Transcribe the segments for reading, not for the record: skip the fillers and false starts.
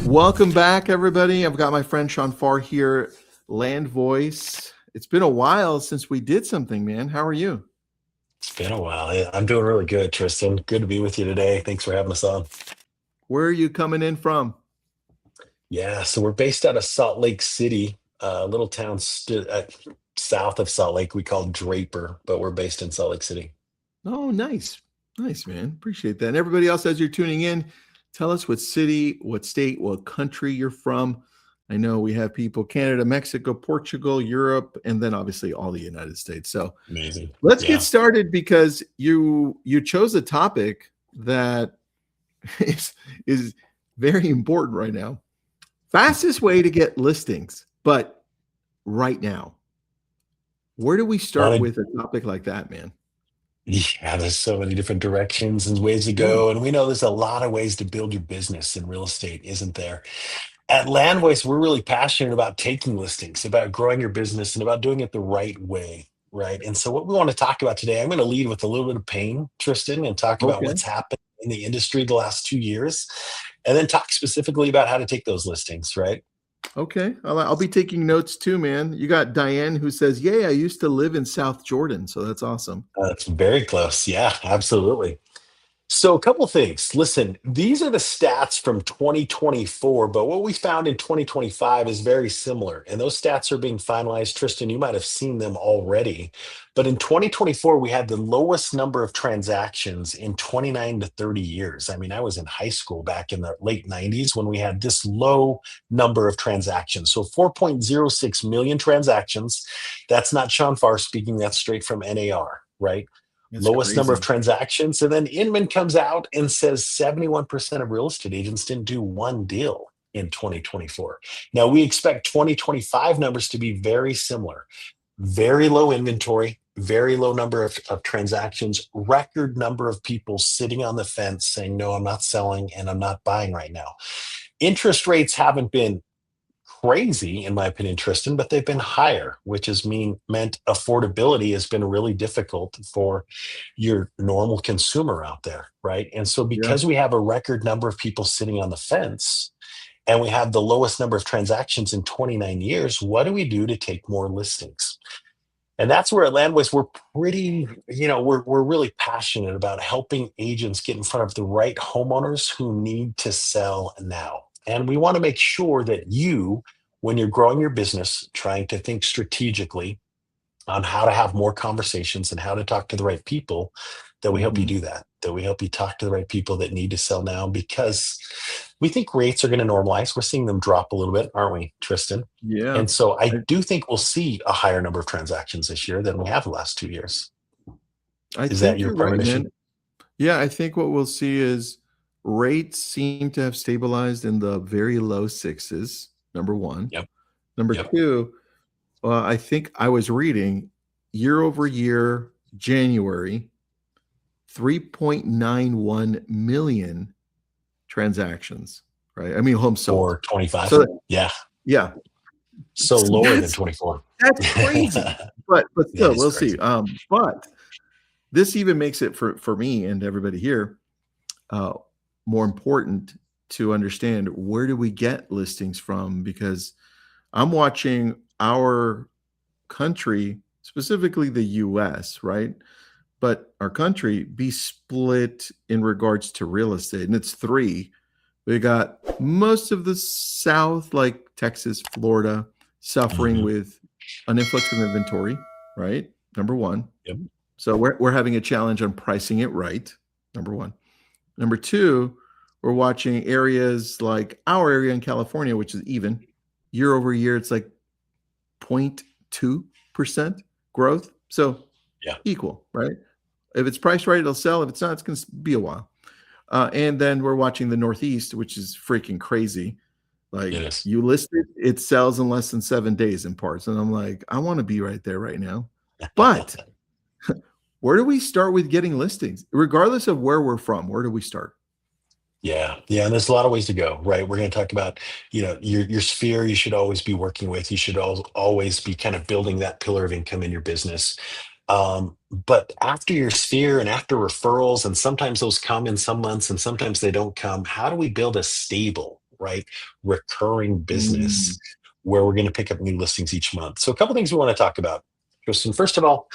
Welcome back, everybody. I've got my friend Shaun Farr here, Land Voice. It's been a while since we did something, man. How are you? It's been a while. Yeah, I'm doing really good, Tristan. Good to be with you today. Thanks for having us on. Where are you coming in from? Yeah, so we're based out of Salt Lake City, a little town south of Salt Lake we call Draper, but we're based in Salt Lake City. Oh, nice. Nice, man. Appreciate that. And everybody else, as you're tuning in, tell us what city, what state, what country you're from. I know we have people Canada, Mexico, Portugal, Europe, and then obviously all the United States. So Amazing. let's get Yeah. started because you chose a topic that is very important right now. Fastest way to get listings, but right now, where do we start Wanted, with a topic like that, man? yeah, there's so many different directions and ways to Yeah. go. And we know there's a lot of ways to build your business in real estate, isn't there? At Landvoice, we're really passionate about taking listings, about growing your business, and about doing it the right way. Right. And so, what we want to talk about today, I'm going to lead with a little bit of pain, Tristan, and talk about Okay. what's happened in the industry the last 2 years, and then talk specifically about how to take those listings. Right. Okay. I'll be taking notes too, man. You got Diane who says, "Yay, I used to live in South Jordan." So that's awesome. That's very close. Yeah, absolutely. So, a couple things. Listen, these are the stats from 2024, but what we found in 2025 is very similar. And those stats are being finalized. Tristan, you might have seen them already. But in 2024, we had the lowest number of transactions in 29 to 30 years. I mean, I was in high school back in the late 90s when we had this low number of transactions. So 4.06 million transactions. That's not Shaun Farr speaking, that's straight from NAR, right? That's Lowest number of crazy. transactions. And then Inman comes out and says 71% of real estate agents didn't do one deal in 2024. Now we expect 2025 numbers to be very similar. Very low inventory, very low number of transactions, record number of people sitting on the fence saying, no, I'm not selling and I'm not buying right now. Interest rates haven't been crazy, in my opinion, Tristan, but they've been higher, which has meant affordability has been really difficult for your normal consumer out there, right? And so, Yeah. because we have a record number of people sitting on the fence, and we have the lowest number of transactions in 29 years, what do we do to take more listings? And that's where at Landwest we're pretty, we're really passionate about helping agents get in front of the right homeowners who need to sell now. And we want to make sure that you, when you're growing your business, trying to think strategically on how to have more conversations and how to talk to the right people, that we help you Mhm. do that, that we help you talk to the right people that need to sell now because we think rates are going to normalize. We're seeing them drop a little bit, aren't we, Tristan? Yeah. And so I I, do think we'll see a higher number of transactions this year than we have the last 2 years. I Is that think your you're right, premonition? man. Yeah, I think what we'll see is rates seem to have stabilized in the very low sixes, number one. Yep. Number Yep. two, I think I was reading year over year, January, 3.91 million transactions, right? I mean, homes sold. For 25. So Yeah. yeah, So so lower than that's 24. that's crazy. But That still, is we'll see. crazy. But this even makes it for me and everybody here uh, more important to understand where do we get listings from because I'm watching our country, specifically the US, right? But our country be split in regards to real estate. And it's three. We got most of the South, like Texas, Florida, suffering Mhm. with an influx of inventory, right? Number one. Yep. So we're having a challenge on pricing it right. Number one. Number two, we're watching areas like our area in California, which is even year over year, it's like 0.2% growth. So Yeah. equal, right? If it's priced right, it'll sell. If it's not, it's going to be a while. And then we're watching the Northeast, which is freaking crazy. Like It is. you list it, it sells in less than 7 days in parts. And I'm like, I want to be right there right now. But where do we start with getting listings? Regardless of where we're from, where do we start? Yeah, yeah, and there's a lot of ways to go, right? We're going to talk about, your sphere you should always be working with. You should always be kind of building that pillar of income in your business. But after your sphere and after referrals, and sometimes those come in some months and sometimes they don't come, how do we build a stable right? Recurring Mm, business where we're going to pick up new listings each month. So a couple things we want to talk about. Tristan, first of all,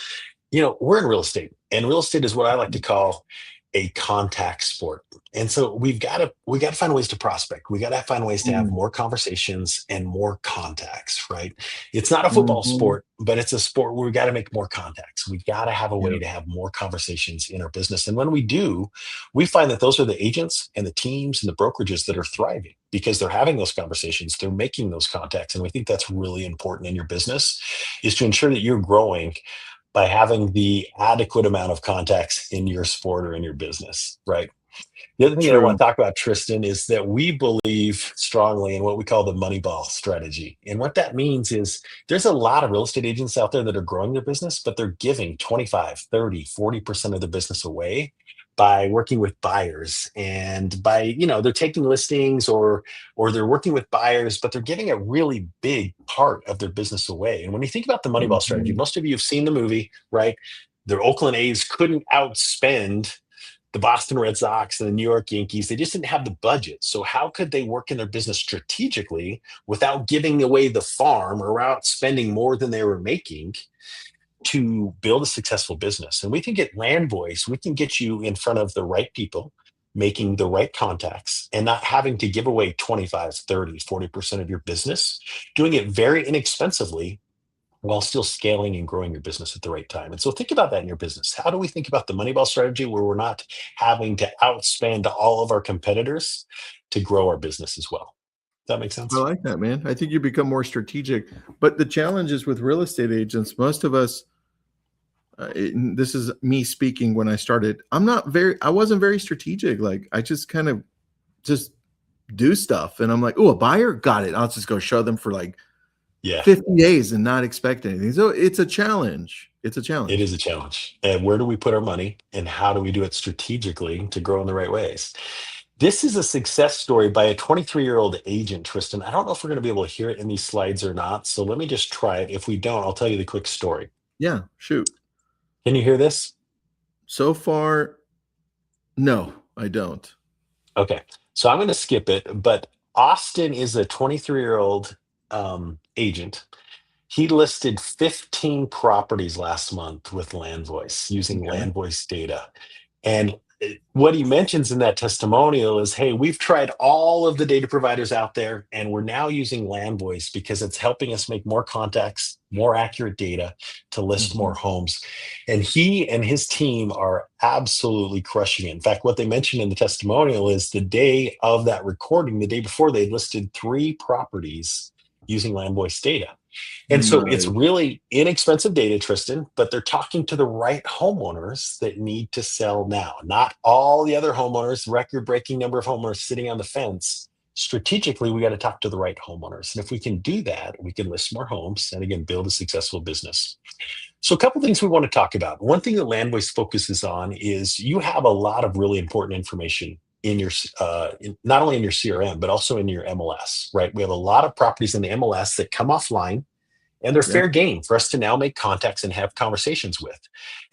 we're in real estate, and real estate is what I like to call a contact sport. And so we got to find ways to prospect. We got to find ways to have mm, more conversations and more contacts, right? It's not a football mhm. sport, but it's a sport where we got to make more contacts. We got to have a way Yeah, to have more conversations in our business. And when we do, we find that those are the agents and the teams and the brokerages that are thriving because they're having those conversations, they're making those contacts. And we think that's really important in your business is to ensure that you're growing by having the adequate amount of contacts in your sport or in your business, right? The other thing that I want true. to talk about, Tristan, is that we believe strongly in what we call the Moneyball strategy. And what that means is there's a lot of real estate agents out there that are growing their business, but they're giving 25, 30, 40% of their business away by working with buyers and by, they're taking listings or they're working with buyers, but they're giving a really big part of their business away. And when you think about the Moneyball strategy, Mhm. most of you have seen the movie, right? The Oakland A's couldn't outspend the Boston Red Sox and the New York Yankees. They just didn't have the budget. So how could they work in their business strategically without giving away the farm or without spending more than they were making to build a successful business? And we think at Land Voice, we can get you in front of the right people, making the right contacts and not having to give away 25, 30, 40% of your business, doing it very inexpensively while still scaling and growing your business at the right time. And so think about that in your business. How do we think about the Moneyball strategy where we're not having to outspend all of our competitors to grow our business as well? Does that make I sense? like that, man. I think you become more strategic. But the challenge is with real estate agents, most of us, this is me speaking when I started. I wasn't very strategic. Like I just kind of just do stuff. And I'm like, oh, a buyer? Got it. I'll just go show them for like Yeah, 50 days and not expect anything. So it's a challenge. It's a it challenge. is a challenge. And where do we put our money and how do we do it strategically to grow in the right ways? This is a success story by a 23-year-old agent, Tristan. I don't know if we're going to be able to hear it in these slides or not. So let me just try it. If we don't, I'll tell you the quick story. Yeah, shoot. Can you hear this? So far, no, I don't. Okay, so I'm going to skip it, but Austin is a 23-year-old agent. He listed 15 properties last month with LandVoice using Okay. LandVoice data. And what he mentions in that testimonial is, hey, we've tried all of the data providers out there, and we're now using LandVoice because it's helping us make more contacts, more accurate data to list more Mhm. homes. And he and his team are absolutely crushing it. In fact, what they mentioned in the testimonial is the day of that recording, the day before, they listed 3 properties using LandVoice data. And so it's Nice. really inexpensive data, Tristan, but they're talking to the right homeowners that need to sell now, not all the other homeowners, record breaking number of homeowners sitting on the fence. Strategically, we got to talk to the right homeowners. And if we can do that, we can list more homes and again, build a successful business. So, a couple things we want to talk about. One thing that LandVoice focuses on is you have a lot of really important information in your not only in your CRM but also in your MLS. Right, we have a lot of properties in the MLS that come offline and they're Yeah. fair game for us to now make contacts and have conversations with.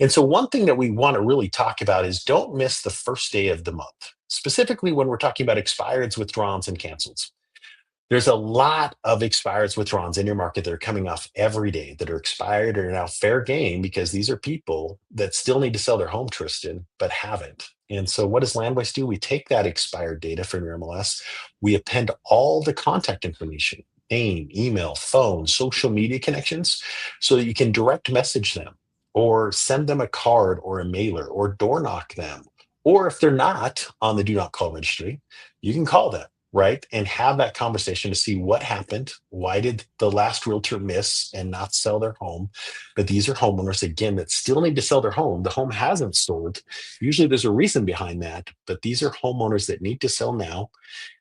And so, one thing that we want to really talk about is don't miss the first day of the month, specifically when we're talking about expireds, withdrawals, and cancels. There's a lot of expireds, withdrawals in your market that are coming off every day that are expired or now fair game because these are people that still need to sell their home, Tristan, but haven't. And so, what does LandVoice do? We take that expired data from your MLS, we append all the contact information, name, email, phone, social media connections, so that you can direct message them or send them a card or a mailer or door knock them. Or if they're not on the do not call registry, you can call them, right? And have that conversation to see what happened. Why did the last realtor miss and not sell their home? But these are homeowners, again, that still need to sell their home. The home hasn't sold. Usually there's a reason behind that, but these are homeowners that need to sell now,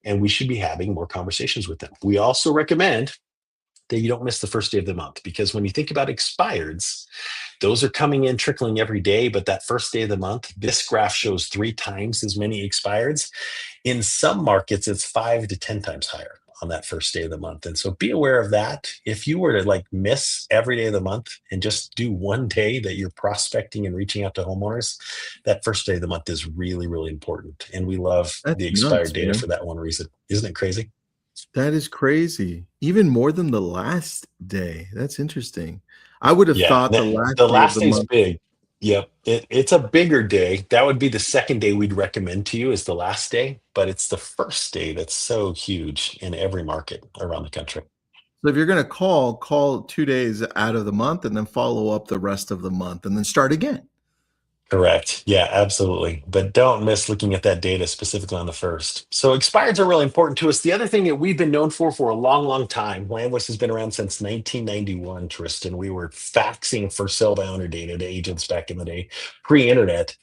and we should be having more conversations with them. We also recommend that you don't miss the first day of the month because when you think about expireds, those are coming in trickling every day. But that first day of the month, this graph shows 3 times as many expireds. In some markets, it's 5 to 10 times higher on that first day of the month. And so be aware of that. If you were to like miss every day of the month and just do one day that you're prospecting and reaching out to homeowners, that first day of the month is really, really important. And we love That's the expired nuts, data man. for that one reason. Isn't it crazy? That is crazy. Even more than the last day. That's interesting. I would have Yeah, thought the last the day of last the day's month. big. Yep, it's a bigger day. That would be the second day we'd recommend to you is the last day, but it's the first day that's so huge in every market around the country. So if you're gonna call 2 days out of the month and then follow up the rest of the month and then start again. Correct. Yeah, absolutely. But don't miss looking at that data specifically on the first. So expireds are really important to us. The other thing that we've been known for a long, long time, LandWest has been around since 1991, Tristan. We were faxing for sell by owner data to agents back in the day, pre-internet.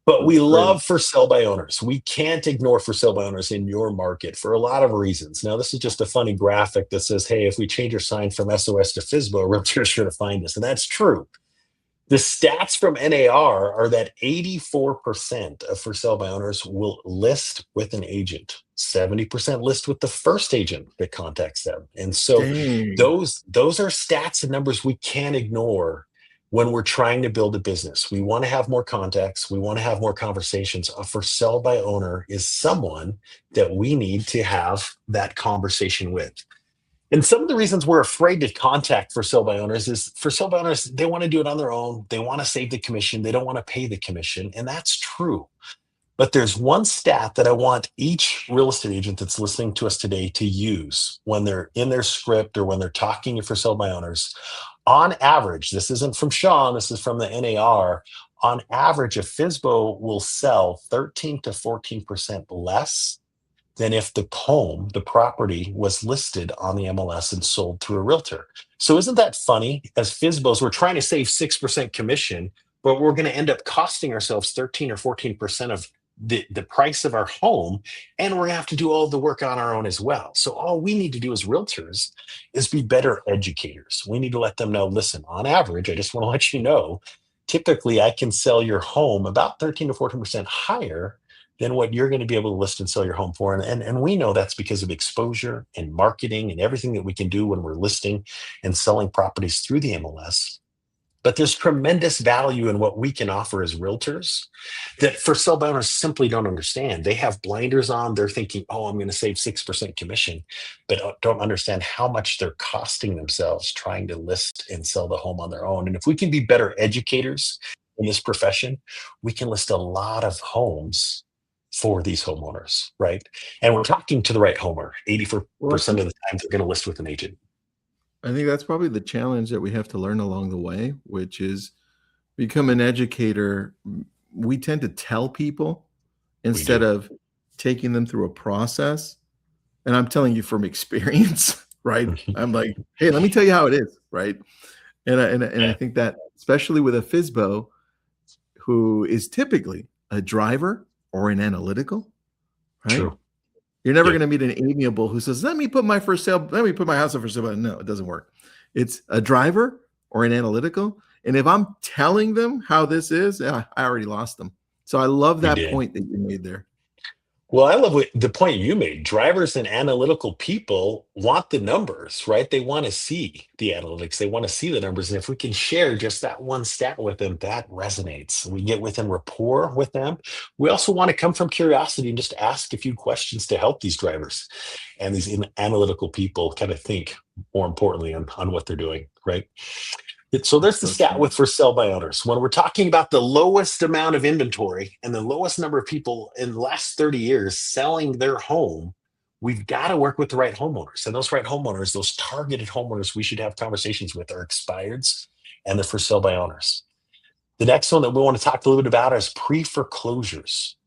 But we That's great. love for sell by owners. We can't ignore for sell by owners in your market for a lot of reasons. Now, this is just a funny graphic that says, hey, if we change our sign from SOS to FSBO, realtors are sure to find us. And that's true. The stats from NAR are that 84% of for sale by owners will list with an agent. 70% list with the first agent that contacts them. And so Dang. those are stats and numbers we can't ignore when we're trying to build a business. We want to have more contacts, we want to have more conversations. A for sale by owner is someone that we need to have that conversation with. And some of the reasons we're afraid to contact for sale by owners is for sale by owners, they want to do it on their own. They want to save the commission. They don't want to pay the commission. And that's true. But there's one stat that I want each real estate agent that's listening to us today to use when they're in their script or when they're talking to for sale by owners. On average, this isn't from Shaun, this is from the NAR. On average, a FSBO will sell 13 to 14% less than if the home, the property, was listed on the MLS and sold through a realtor. So isn't that funny? As FSBOs, we're trying to save 6% commission, but we're going to end up costing ourselves 13 or 14% of the price of our home, and we're going to have to do all the work on our own as well. So all we need to do as realtors is be better educators. We need to let them know, listen, on average, I just want to let you know, typically I can sell your home about 13 to 14% higher than what you're going to be able to list and sell your home for. And we know that's because of exposure and marketing and everything that we can do when we're listing and selling properties through the MLS. But there's tremendous value in what we can offer as realtors that for sell by owners simply don't understand. They have blinders on. They're thinking, oh, I'm going to save 6% commission, but don't understand how much they're costing themselves trying to list and sell the home on their own. And if we can be better educators in this profession, we can list a lot of homes for these homeowners, right? And we're talking to the right homeowner. Well, 84% of the time, they're going to list with an agent. I think that's probably the challenge that we have to learn along the way, which is become an educator. We tend to tell people We instead do. of taking them through a process. And I'm telling you from experience, right? I'm like, hey, let me tell you how it is, right? And I Yeah, think that especially with a FSBO who is typically a driver or an analytical, right? true. You're never Yeah, going to meet an amiable who says, let me put my house up for sale. No, it doesn't work. It's a driver or an analytical. And if I'm telling them how this is, I already lost them. So I love we that did. point that you made there. Well, I love the point you made. Drivers and analytical people want the numbers, right? They want to see the analytics. They want to see the numbers. And if we can share just that one stat with them, that resonates. We get within rapport with them. We also want to come from curiosity and just ask a few questions to help these drivers and these analytical people kind of think more importantly on what they're doing, right? So That's there's the so stat true. with for sale by owners. When we're talking about the lowest amount of inventory and the lowest number of people in the last 30 years selling their home, we've got to work with the right homeowners. And those right homeowners, those targeted homeowners we should have conversations with are expireds and the for sale by owners. The next one that we want to talk a little bit about is pre-foreclosures.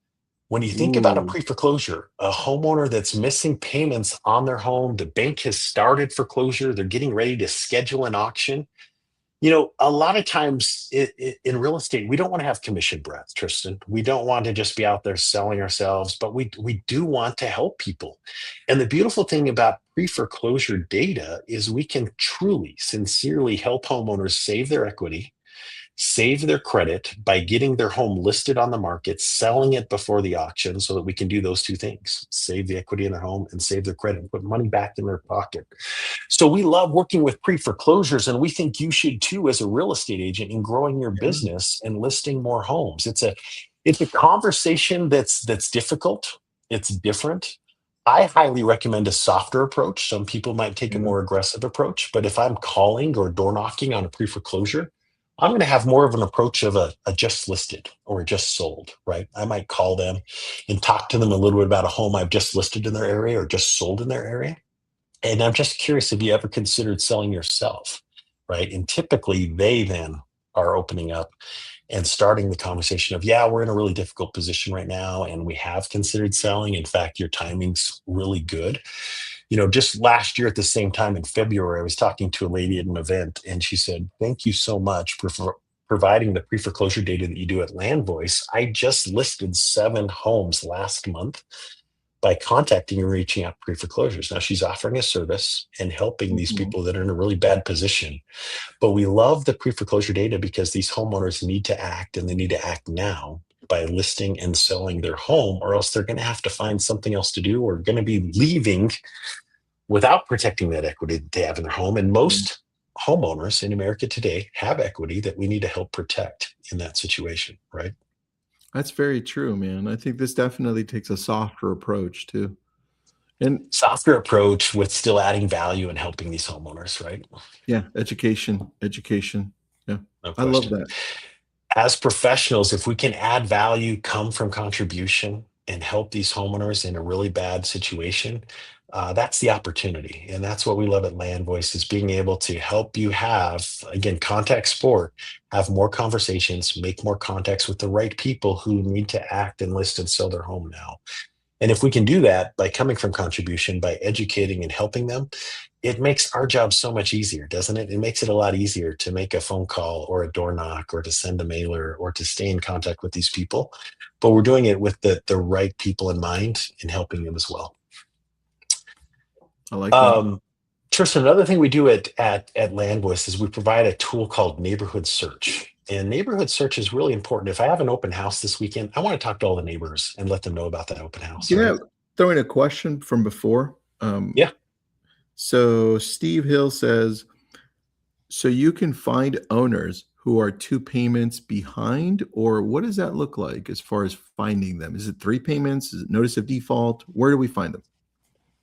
When you think about a Ooh, pre-foreclosure, a homeowner that's missing payments on their home, the bank has started foreclosure, they're getting ready to schedule an auction. A lot of times in real estate, we don't want to have commission breath, Tristan. We don't want to just be out there selling ourselves, but we do want to help people. And the beautiful thing about pre-foreclosure data is we can truly, sincerely help homeowners save their equity, save their credit by getting their home listed on the market, selling it before the auction so that we can do those two things, save the equity in their home and save their credit, put money back in their pocket. So we love working with pre-foreclosures, and we think you should too as a real estate agent in growing your yeah. business and listing more homes. It's a conversation that's difficult. It's different. I highly recommend a softer approach. Some people might take a Yeah. more aggressive approach, but if I'm calling or door knocking on a pre-foreclosure, I'm going to have more of an approach of a just listed or a just sold, right? I might call them and talk to them a little bit about a home I've just listed in their area or just sold in their area. And I'm just curious if you ever considered selling yourself, right? And typically they then are opening up and starting the conversation of, yeah, we're in a really difficult position right now and we have considered selling. In fact, your timing's really good. Just last year at the same time in February, I was talking to a lady at an event and she said, thank you so much for providing the pre-foreclosure data that you do at Land Voice. I just listed 7 homes last month by contacting and reaching out pre-foreclosures. Now she's offering a service and helping these Mhm. people that are in a really bad position. But we love the pre-foreclosure data because these homeowners need to act, and they need to act now by listing and selling their home, or else they're going to have to find something else to do, or going to be leaving without protecting that equity that they have in their home. And Yeah. most homeowners in America today have equity that we need to help protect in that situation, right? That's very true, man. I think this definitely takes a softer approach too. And Softer approach with still adding value and helping these homeowners, right? yeah, education, education. Yeah. No I love question. that. As professionals, if we can add value, come from contribution, and help these homeowners in a really bad situation, that's the opportunity. And that's what we love at Land Voice is being able to help you have, again, contact sport, have more conversations, make more contacts with the right people who need to act and list and sell their home now. And if we can do that by coming from contribution, by educating and helping them, it makes our job so much easier, doesn't it? It makes it a lot easier to make a phone call or a door knock or to send a mailer or to stay in contact with these people. But we're doing it with the right people in mind and helping them as well. I like that. Um, Tristan, another thing we do at Land Voice is we provide a tool called neighborhood search. And neighborhood search is really important. If I have an open house this weekend, I want to talk to all the neighbors and let them know about that open house, Can I right? throw in a question from before? Yeah. So Steve Hill says, so you can find owners who are 2 payments behind, or what does that look like as far as finding them? Is it 3 payments? Is it notice of default? Where do we find them?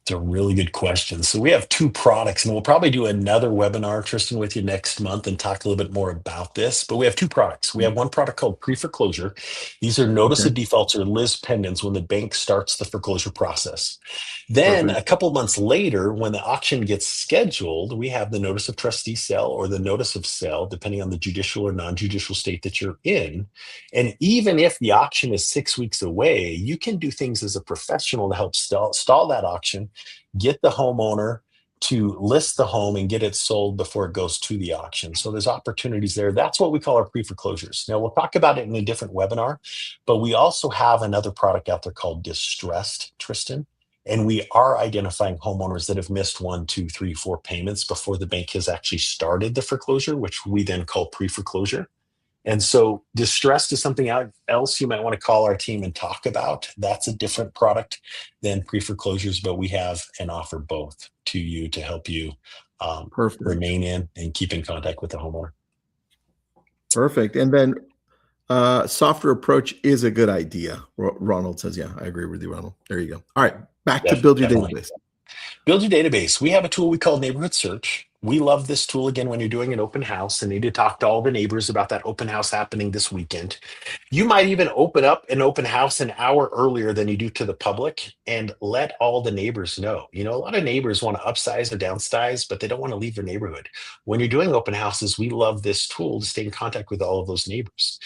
It's a really good question. So we have 2 products, and we'll probably do another webinar, Tristan, with you next month and talk a little bit more about this. But we have 2 products. We have one product called pre-foreclosure. These are notice Okay, of defaults or lis pendens when the bank starts the foreclosure process. Then perfect. a couple months later, when the auction gets scheduled, we have the notice of trustee sale or the notice of sale, depending on the judicial or non-judicial state that you're in. And even if the auction is 6 weeks away, you can do things as a professional to help stall that auction, get the homeowner to list the home and get it sold before it goes to the auction. So there's opportunities there. That's what we call our pre-foreclosures. Now we'll talk about it in a different webinar, but we also have another product out there called distressed, Tristan. And we are identifying homeowners that have missed 1, 2, 3, 4 payments before the bank has actually started the foreclosure, which we then call pre-foreclosure. And so distressed is something else you might want to call our team and talk about. That's a different product than pre-foreclosures, but we have and offer both to you to help you Perfect. remain in and keep in contact with the homeowner. Perfect. And then softer approach is a good idea. Ronald says, yeah, I agree with you, Ronald. There you go. All right, back to build your Definitely. database. Build your database. We have a tool we call neighborhood search. We love this tool again when you're doing an open house and need to talk to all the neighbors about that open house happening this weekend. You might even open up an open house an hour earlier than you do to the public and let all the neighbors know. A lot of neighbors want to upsize or downsize, but they don't want to leave their neighborhood. When you're doing open houses, we love this tool to stay in contact with all of those neighbors.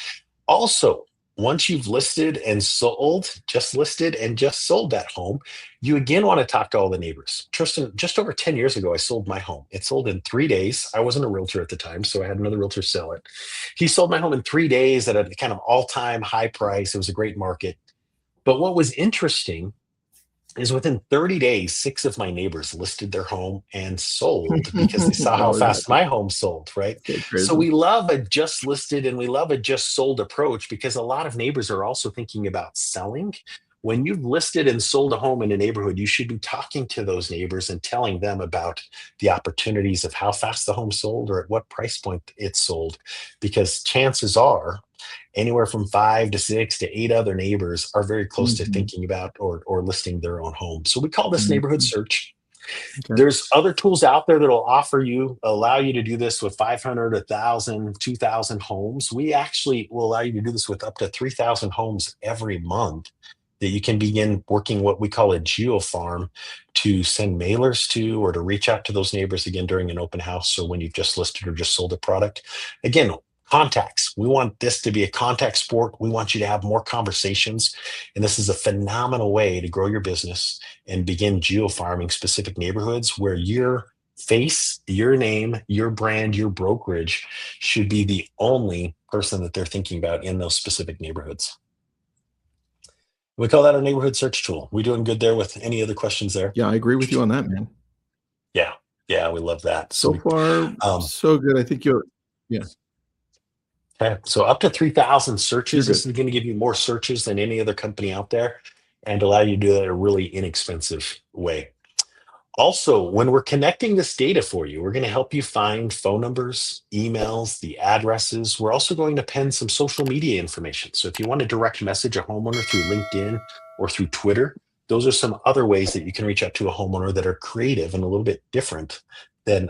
Also, once you've listed and sold, just listed and just sold that home, you again want to talk to all the neighbors. Tristan, just over 10 years ago, I sold my home. It sold in 3 days. I wasn't a realtor at the time, so I had another realtor sell it. He sold my home in 3 days at a kind of all-time high price. It was a great market. But what was interesting is within 30 days, 6 of my neighbors listed their home and sold because they saw That how was fast my home sold, right? so So crazy. we love a just listed and we love a just sold approach because a lot of neighbors are also thinking about selling. When you've listed and sold a home in a neighborhood, you should be talking to those neighbors and telling them about the opportunities of how fast the home sold or at what price point it sold, because chances are, anywhere from 5 to 6 to 8 other neighbors are very close to Mhm. thinking about or listing their own home. So we call this neighborhood Mhm. search. Okay. There's other tools out there that'll allow you to do this with 500, 1,000, 2,000 homes. We actually will allow you to do this with up to 3,000 homes every month that you can begin working what we call a geo farm to send mailers to or to reach out to those neighbors again during an open house or when you've just listed or just sold a product. Again, contacts. We want this to be a contact sport. We want you to have more conversations. And this is a phenomenal way to grow your business and begin geo-farming specific neighborhoods where your face, your name, your brand, your brokerage should be the only person that they're thinking about in those specific neighborhoods. We call that our neighborhood search tool. We doing good there with any other questions there? Yeah, I agree with you on that, man. Yeah. Yeah, we love that. So far, Um, so good. I think you're yeah, okay. So up to 3,000 you're searches. good. This is going to give you more searches than any other company out there and allow you to do that in a really inexpensive way. Also, when we're connecting this data for you, we're going to help you find phone numbers, emails, the addresses. We're also going to pen some social media information. So if you want to direct message a homeowner through LinkedIn or through Twitter, those are some other ways that you can reach out to a homeowner that are creative and a little bit different than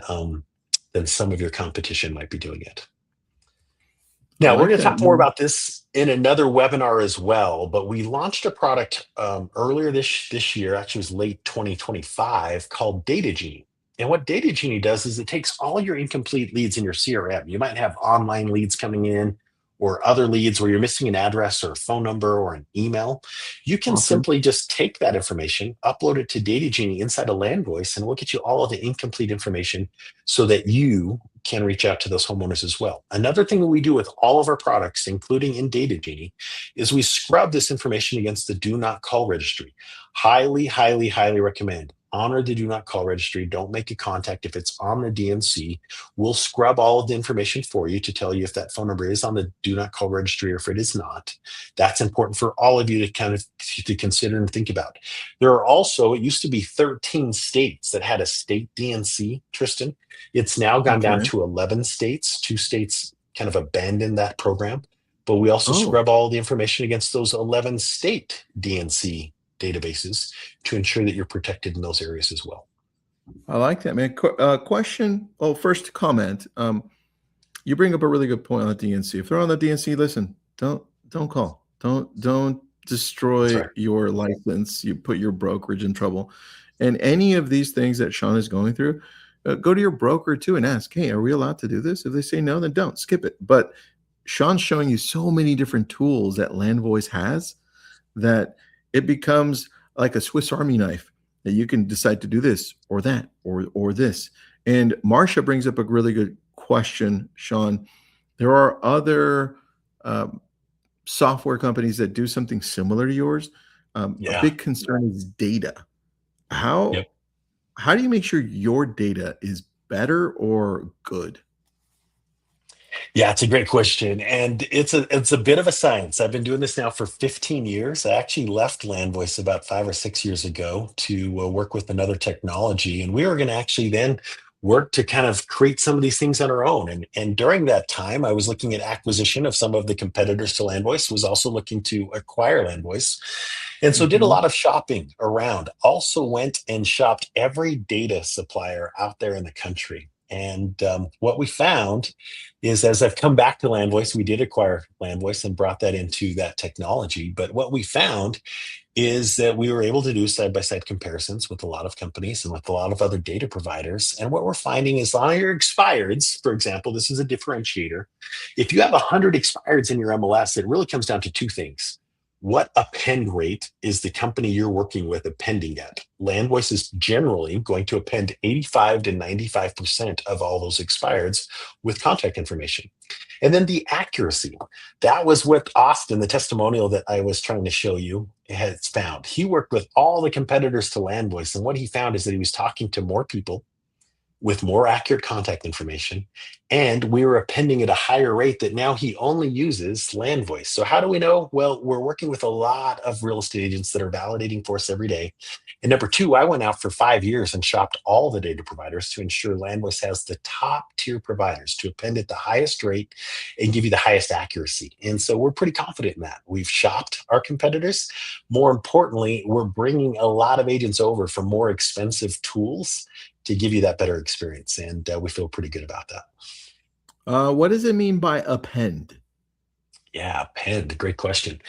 some of your competition might be doing it. I Now, we're like going to that, talk more man. about this in another webinar as well, but we launched a product earlier this year, actually it was late 2025, called Data Genie. And what Data Genie does is it takes all your incomplete leads in your CRM. You might have online leads coming in or other leads where you're missing an address or a phone number or an email. You can Awesome. simply just take that information, upload it to Data Genie inside a land voice, and we'll get you all of the incomplete information so that you can reach out to those homeowners as well. Another thing that we do with all of our products, including in Data Genie, is we scrub this information against the do not call registry. Highly, highly, highly recommend. Honor the do not call registry. Don't make a contact if it's on the DNC. We'll scrub all of the information for you to tell you if that phone number is on the do not call registry or if it is not. That's important for all of you to kind of to consider and think about. There are also, it used to be 13 states that had a state DNC, Tristan. It's now gone down Okay. to 11 states. 2 states kind of abandoned that program, but we also Oh, scrub all the information against those 11 state DNC databases to ensure that you're protected in those areas as well. I like that, man. Question. Oh, first comment. You bring up a really good point on the DNC. If they're on the DNC, listen, don't call. Don't That's destroy right. your license. You put your brokerage in trouble. And any of these things that Shaun is going through, go to your broker too and ask, hey, are we allowed to do this? If they say no, then don't skip it. But Shaun's showing you so many different tools that LandVoice has that it becomes like a Swiss Army knife that you can decide to do this or that or this. And Marcia brings up a really good question, Shaun. There are other um, software companies that do something similar to yours. A Yeah. big concern is data. How Yep. how do you make sure your data is better or good? Yeah, it's a great question, and it's a bit of a science. I've been doing this now for 15 years. I actually left LandVoice about 5 or 6 years ago to work with another technology, and we were going to actually then work to kind of create some of these things on our own. And during that time, I was looking at acquisition of some of the competitors to LandVoice. Was also looking to acquire LandVoice, and so did a Mhm. lot of shopping around. Also went and shopped every data supplier out there in the country. And what we found is as I've come back to LandVoice, we did acquire LandVoice and brought that into that technology. But what we found is that we were able to do side by side comparisons with a lot of companies and with a lot of other data providers. And what we're finding is on your expireds, for example, this is a differentiator. If you have 100 expireds in your MLS, it really comes down to two things. What append rate is the company you're working with appending at? LandVoice is generally going to append 85 to 95% of all those expireds with contact information. And then the accuracy. That was what Austin, the testimonial that I was trying to show you, has found. He worked with all the competitors to LandVoice, and what he found is that he was talking to more people with more accurate contact information, and we were appending at a higher rate that now he only uses land voice. So how do we know? Well, we're working with a lot of real estate agents that are validating for us every day. And number two, I went out for 5 years and shopped all the data providers to ensure LandVoice has the top tier providers to append at the highest rate and give you the highest accuracy. And so we're pretty confident in that. We've shopped our competitors. More importantly, we're bringing a lot of agents over from more expensive tools to give you that better experience. And we feel pretty good about that. What does it mean by append? Yeah, append. Great question.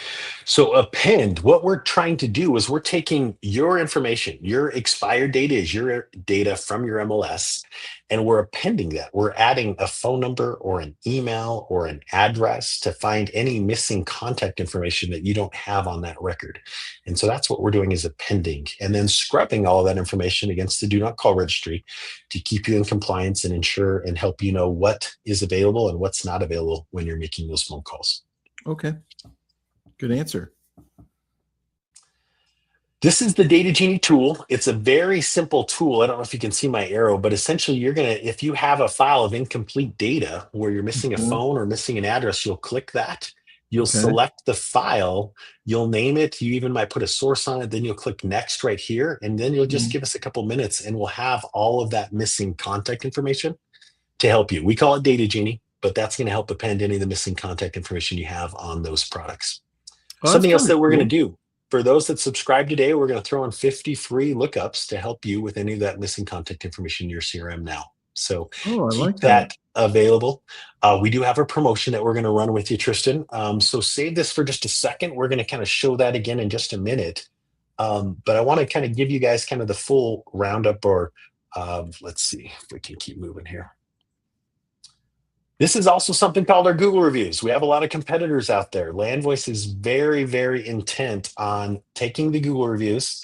So, append, what we're trying to do is we're taking your information, your expired data is your data from your MLS, and we're appending that. We're adding a phone number or an email or an address to find any missing contact information that you don't have on that record. And so that's what we're doing is appending and then scrubbing all of that information against the do not call registry to keep you in compliance and ensure and help you know what is available and what's not available when you're making those phone calls. Okay. Good answer. This is the Data Genie tool. It's a very simple tool. I don't know if you can see my arrow, but essentially if you have a file of incomplete data where you're missing a Mhm. phone or missing an address, you'll click that. You'll Okay. select the file. You'll name it. You even might put a source on it. Then you'll click next right here. And then you'll just Mhm. give us a couple minutes and we'll have all of that missing contact information to help you. We call it Data Genie, but that's going to help append any of the missing contact information you have on those products. Oh, that's Something else kind of that we're going to cool. do for those that subscribe today, we're going to throw in 50 free lookups to help you with any of that missing contact information in your CRM now. So Oh, I keep like that. that available. We do have a promotion that we're going to run with you, Tristan. So save this for just a second. We're going to kind of show that again in just a minute. But I want to kind of give you guys kind of the full roundup or let's see if we can keep moving here. This is also something called our Google reviews. We have a lot of competitors out there. LandVoice is very, very intent on taking the Google reviews.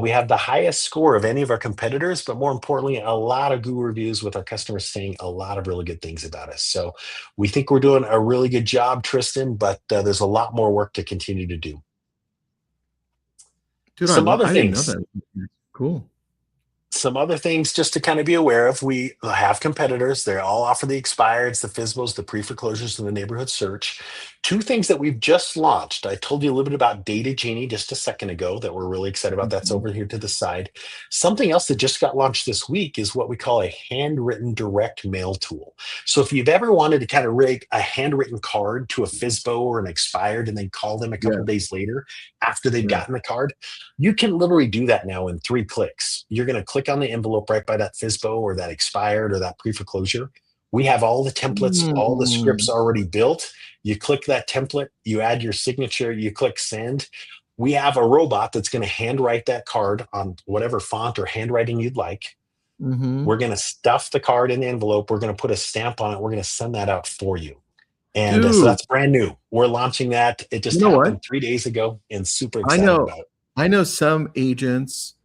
We have the highest score of any of our competitors, but more importantly, a lot of Google reviews with our customers saying a lot of really good things about us. So we think we're doing a really good job, Tristan, but there's a lot more work to continue to do. Dude, Some other I didn't know things. that. Cool. Some other things just to kind of be aware of. We have competitors. They all offer the expireds, the FSBOs, the pre-foreclosures, and the neighborhood search. Two things that we've just launched. I told you a little bit about Data Genie just a second ago that we're really excited about. That's Mhm. over here to the side. Something else that just got launched this week is what we call a handwritten direct mail tool. So if you've ever wanted to kind of rig a handwritten card to a FSBO or an expired and then call them a couple Yeah. days later after they've Yeah. gotten the card, you can literally do that now in 3 clicks. You're going to click on the envelope right by that FSBO or that expired or that pre-foreclosure. We have all the templates, all the scripts Mm. already built. You click that template, you add your signature, you click send. We have a robot that's going to handwrite that card on whatever font or handwriting you'd like. Mhm. We're going to stuff the card in the envelope. We're going to put a stamp on it. We're going to send that out for you. And so Dude, that's brand new. We're launching that. It you just know what? happened 3 days ago and super I excited know about it. I know some agents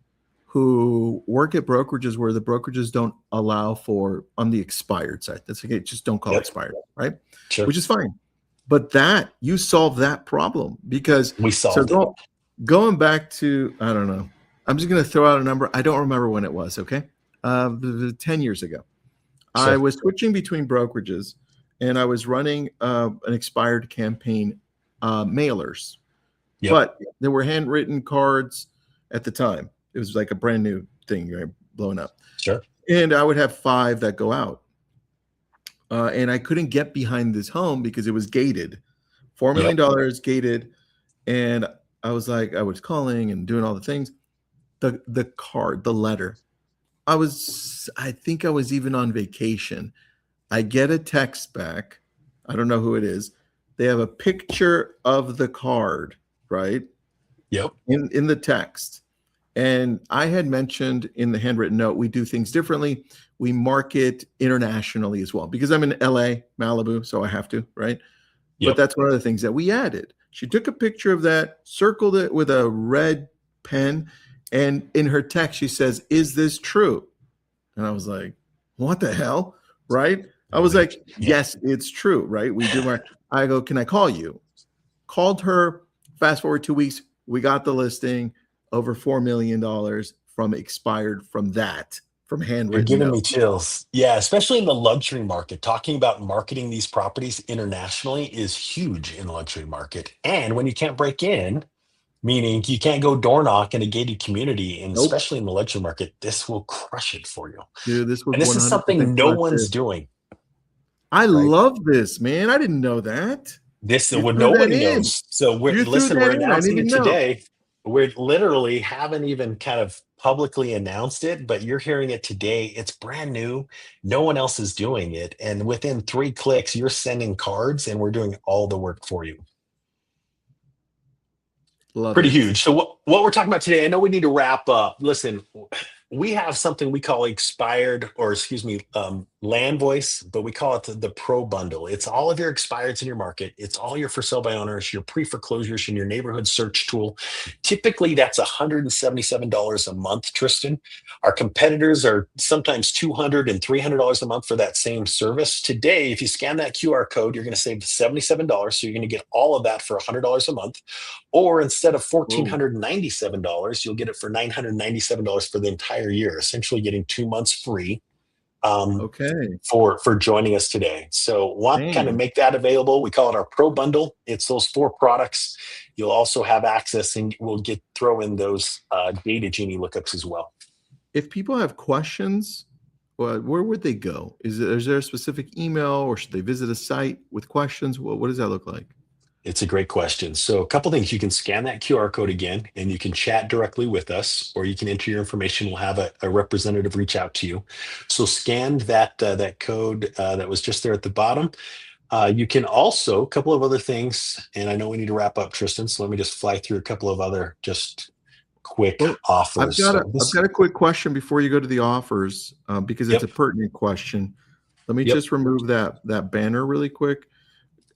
who work at brokerages where the brokerages don't allow for on the expired side. That's okay, just don't call Yep, expired, right? sure. Which is fine. But that you solve that problem because We so solved it. going back to I don't know. I'm just going to throw out a number. I don't remember when it was. Okay, 10 years ago. I Sure. was switching between brokerages, and I was running an expired campaign mailers, Yep. but there were handwritten cards at the time. It was like a brand new thing, right, blowing up. Sure. And I would have 5 that go out. And I couldn't get behind this home because it was gated, $4 million Yep. dollars gated. And I was like, I was calling and doing all the things. The card, the letter. I think I was even on vacation. I get a text back. I don't know who it is. They have a picture of the card, right? Yep. In the text. And I had mentioned in the handwritten note, we do things differently. We market internationally as well because I'm in LA, Malibu, so I have to, right? But Yep. that's one of the things that we added. She took a picture of that, circled it with a red pen, and in her text, she says, "Is this true?" And I was like, "What the hell?" Right? I was Right. like, Yep. "Yes, it's true." Right? I go, "Can I call you?" Called her. Fast forward 2 weeks, we got the listing over $4 million from expired from that from You're handwritten giving me notes. chills. Yeah, especially in the luxury market. Talking about marketing these properties internationally is huge in the luxury market. And when you can't break in, meaning you can't go door knock in a gated community, and Nope. especially in the luxury market, this will crush it for you. Dude, this would And this is 100% something no crush one's it. doing, I right? love this, man. I didn't know that. This You what threw that nobody in. knows. So You threw listen, that we're in. I didn't announcing even it know. today. We literally haven't even kind of publicly announced it, but you're hearing it today. It's brand new. No one else is doing it. And within 3 clicks, you're sending cards and we're doing all the work for you. Love Pretty it. huge. So what we're talking about today, I know we need to wrap up. Listen, we have something we call expired, or excuse me, land voice, but we call it the pro bundle. It's all of your expireds in your market. It's all your for sale by owners, your pre-foreclosures, and your neighborhood search tool. Typically, that's $177 a month, Tristan. Our competitors are sometimes $200 and $300 a month for that same service. Today, if you scan that QR code, you're going to save $77. So you're going to get all of that for $100 a month. Or instead of Whoa. $1,497, you'll get it for $997 for the entire year, essentially getting 2 months free um, Okay. for joining us today. So want to kind of Dang. make that available. We call it our Pro Bundle. It's those 4 products. You'll also have access, and we'll throw in those data genie lookups as well. If people have questions, well, where would they go? Is there a specific email or should they visit a site with questions? What does that look like? It's a great question. So a couple things, you can scan that QR code again, and you can chat directly with us, or you can enter your information. We'll have a representative reach out to you. So scan that code that was just there at the bottom. You can also, a couple of other things, and I know we need to wrap up, Tristan, so let me just fly through a couple of other just quick Well, I've offers. got a So I've this, got a quick question before you go to the offers, because it's yep, a pertinent question. Let me yep. just remove that banner really quick.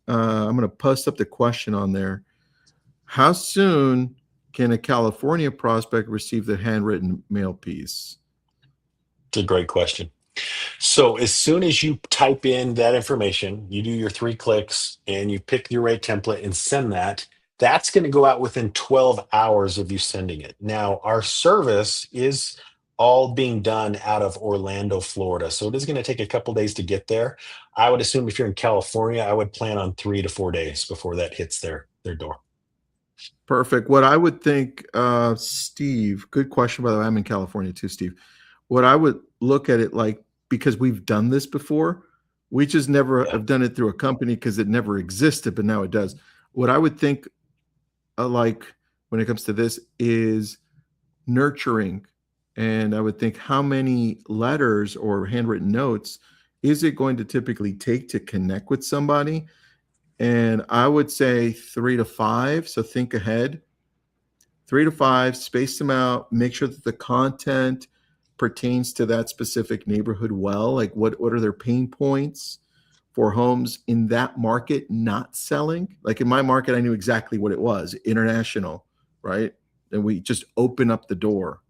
I'm going to post up the question on there. How soon can a California prospect receive the handwritten mail piece? It's a great question. So as soon as you type in that information, you do your 3 clicks and you pick your rate template and send that, that's going to go out within 12 hours of you sending it. Now, our service is all being done out of Orlando, Florida. So it is going to take a couple days to get there. I would assume if you're in California, I would plan on 3 to 4 days before that hits their door. Perfect. What I would think, Steve, good question, by the way. I'm in California too, Steve. What I would look at it like, because we've done this before, we just never Yeah. have done it through a company because it never existed, but now it does. What I would think, like when it comes to this, is nurturing. And I would think, how many letters or handwritten notes is it going to typically take to connect with somebody? And I would say 3 to 5. So think ahead. 3 to 5, space them out, make sure that the content pertains to that specific neighborhood well. Like what are their pain points for homes in that market not selling? Like in my market, I knew exactly what it was, international, right? And we just open up the door.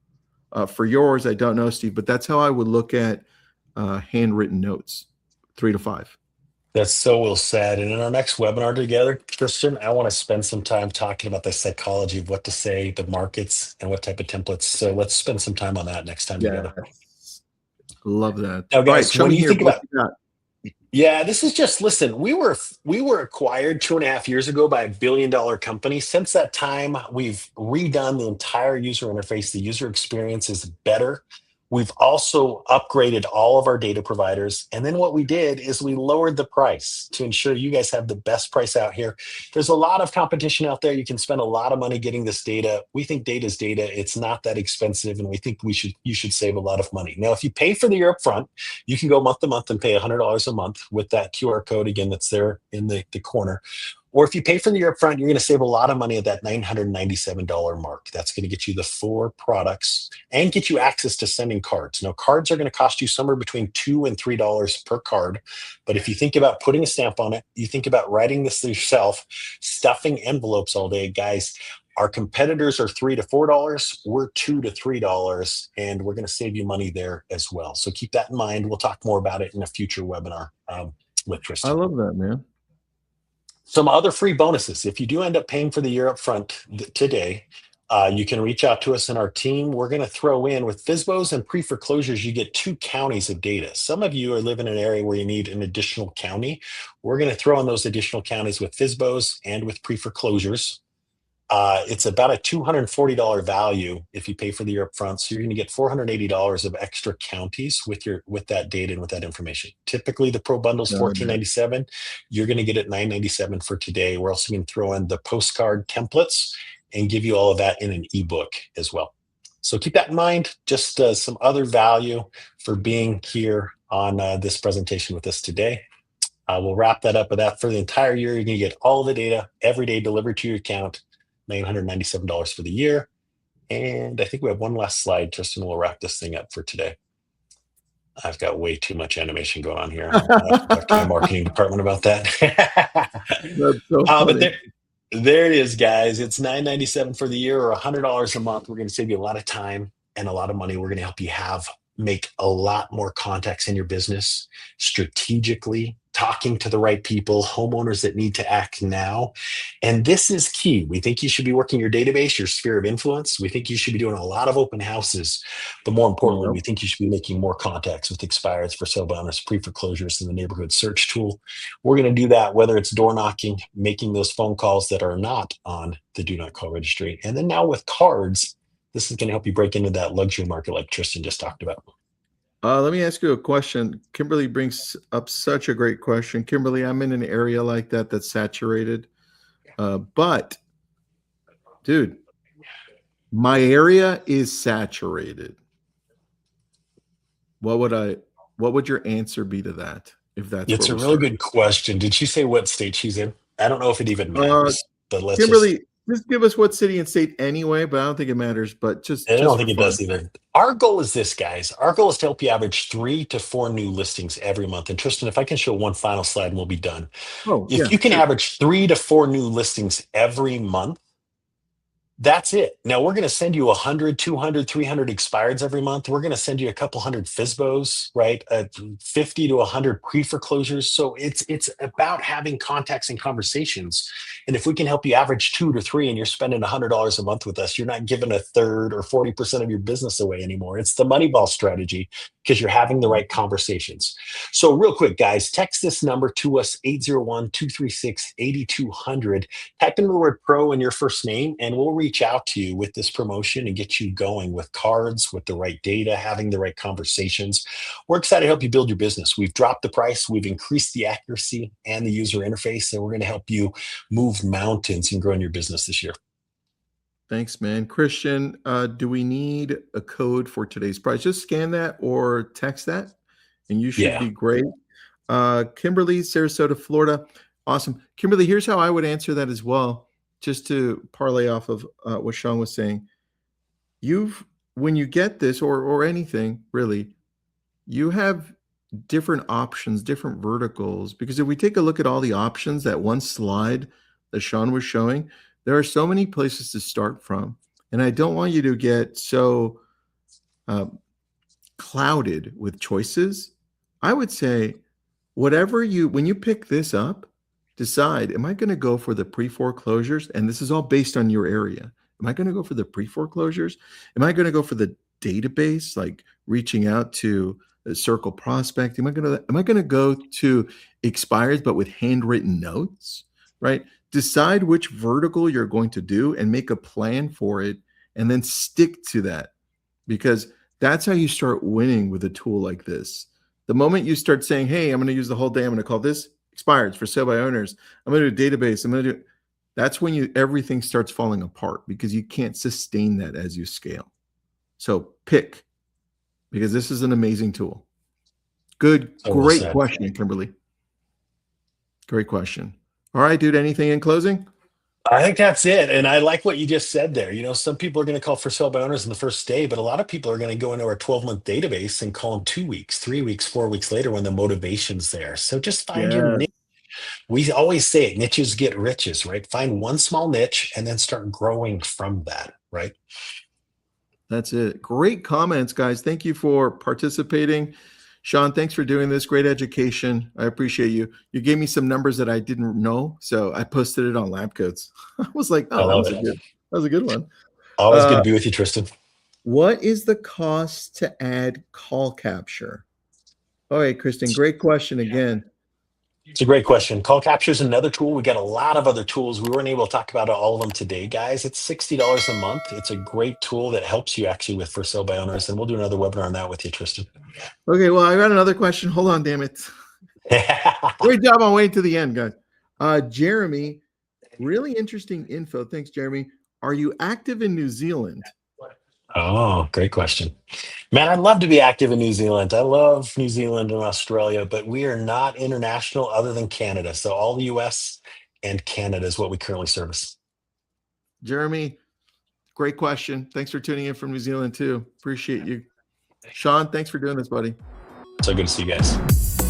For yours, I don't know, Steve, but that's how I would look at handwritten notes, 3 to 5. That's so well said. And in our next webinar together, Tristan, I want to spend some time talking about the psychology of what to say, the markets, and what type of templates. So let's spend some time on that next time together. Yes. Love that. Now, All right, guys, show when me you here think what about, you got. yeah, this is just, listen, we were acquired 2.5 years ago by $1 billion company. Since that time, we've redone the entire user interface. The user experience is better. We've also upgraded all of our data providers. And then what we did is we lowered the price to ensure you guys have the best price out here. There's a lot of competition out there. You can spend a lot of money getting this data. We think data is data. It's not that expensive, and we think you should save a lot of money. Now, if you pay for the year upfront, you can go month to month and pay $100 a month with that QR code again that's there in the corner. Or if you pay for the year upfront, you're going to save a lot of money at that $997 mark. That's going to get you the 4 products and get you access to sending cards. Now, cards are going to cost you somewhere between $2 and $3 per card. But if you think about putting a stamp on it, you think about writing this yourself, stuffing envelopes all day, guys. Our competitors are $3 to $4. We're $2 to $3, and we're going to save you money there as well. So keep that in mind. We'll talk more about it in a future webinar with I Tristan. love that, man. Some other free bonuses. If you do end up paying for the year up front today, You can reach out to us in our team. We're going to throw in with FSBOs and pre-foreclosures, you get 2 counties of data. Some of you are living in an area where you need an additional county. We're going to throw in those additional counties with FSBOs and with pre-foreclosures. It's about a $240 value if you pay for the year up front. So you're going to get $480 of extra counties with that data and with that information. Typically, the Pro bundle is $14.97. You're going to get it $9.97 for today. We're also going to throw in the postcard templates and give you all of that in an ebook as well. So keep that in mind. Just some other value for being here on this presentation with us today. We'll wrap that up with that. For the entire year, you're going to get all the data every day delivered to your account. $997 for the year. And I think we have one last slide. Tristan will wrap this thing up for today. I've got way too much animation going on here. I'll have to talk to my marketing department about that. That's so funny. But there it is, guys. It's $997 for the year or $100 a month. We're going to save you a lot of time and a lot of money. We're going to help you make a lot more contacts in your business strategically, talking to the right people, homeowners that need to act now. And this is key. We think you should be working your database, your sphere of influence. We think you should be doing a lot of open houses. But more importantly, we think you should be making more contacts with expireds, for sale by owners, pre-foreclosures, and the neighborhood search tool. We're going to do that, whether it's door knocking, making those phone calls that are not on the do not call registry. And then now with cards, this is going to help you break into that luxury market like Tristan just talked about. Let me ask you a question. Kimberly brings up such a great question. Kimberly, I'm in an area like that that's saturated. But, dude, my area is saturated. What would your answer be to that? If that's It's a really good question. Did she say what state she's in? I don't know if it even matters. But let's Kimberly, just give us what city and state anyway, but I don't think it matters. But I don't think it does either. Our goal is this, guys. Our goal is to help you average 3 to 4 new listings every month. And Tristan, if I can show one final slide and we'll be done. If you can average 3 to 4 new listings every month, that's it. Now we're going to send you 100, 200, 300 expireds every month. We're going to send you a couple hundred FSBOs, right? 50 to 100 pre-foreclosures. So it's about having contacts and conversations. And if we can help you average 2 to 3 and you're spending $100 a month with us, you're not giving a third or 40% of your business away anymore. It's the Moneyball strategy because you're having the right conversations. So real quick, guys, text this number to us, 801-236-8200. Type in the word pro in your first name and we'll reach out to you with this promotion and get you going with cards, with the right data, having the right conversations. We're excited to help you build your business. We've dropped the price, we've increased the accuracy and the user interface, and we're going to help you move mountains and grow in your business this year. Thanks, man. Christian, do we need a code for today's price? Just scan that or text that, and you should be great. Kimberly, Sarasota, Florida. Awesome. Kimberly, here's how I would answer that as well. Just to parlay off of what Shaun was saying, when you get this or anything really, you have different options, different verticals. Because if we take a look at all the options, that one slide that Shaun was showing, there are so many places to start from. And I don't want you to get so clouded with choices. I would say, when you pick this up, decide, am I going to go for the pre-foreclosures? And this is all based on your area. Am I going to go for the pre-foreclosures? Am I going to go for the database, like reaching out to a circle prospect? Am I going to go to expires, but with handwritten notes, right? Decide which vertical you're going to do and make a plan for it and then stick to that, because that's how you start winning with a tool like this. The moment you start saying, hey, I'm going to use the whole day, I'm going to call this expireds for sale by owners, I'm going to do a database, that's when everything starts falling apart, because you can't sustain that as you scale. So pick, because this is an amazing tool. Great question, Kimberly. Great question. All right, dude, anything in closing? I think that's it. And I like what you just said there. You know, some people are going to call for sale by owners in the first day, but a lot of people are going to go into our 12-month database and call them 2 weeks, 3 weeks, 4 weeks later when the motivation's there. So just find your niche. We always say it, niches get riches, right? Find one small niche and then start growing from that, right? That's it. Great comments, guys. Thank you for participating. Shaun, thanks for doing this. Great education. I appreciate you. You gave me some numbers that I didn't know, so I posted it on Lab Coats. I was like, oh, that was a good one. Always good to be with you, Tristan. What is the cost to add call capture? All right, Kristen, great question again. It's a great question. Call capture is another tool. We got a lot of other tools. We weren't able to talk about all of them today, guys. It's $60 a month. It's a great tool that helps you actually with for sale by owners. And we'll do another webinar on that with you, Tristan. Okay, well, I got another question. Hold on, damn it. Great job on waiting to the end, guys. Jeremy, really interesting info. Thanks, Jeremy. Are you active in New Zealand? Oh, great question. Man, I'd love to be active in New Zealand. I love New Zealand and Australia, but we are not international other than Canada. So all the US and Canada is what we currently service. Jeremy, great question. Thanks for tuning in from New Zealand too. Appreciate you. Shaun, thanks for doing this, buddy. So good to see you guys.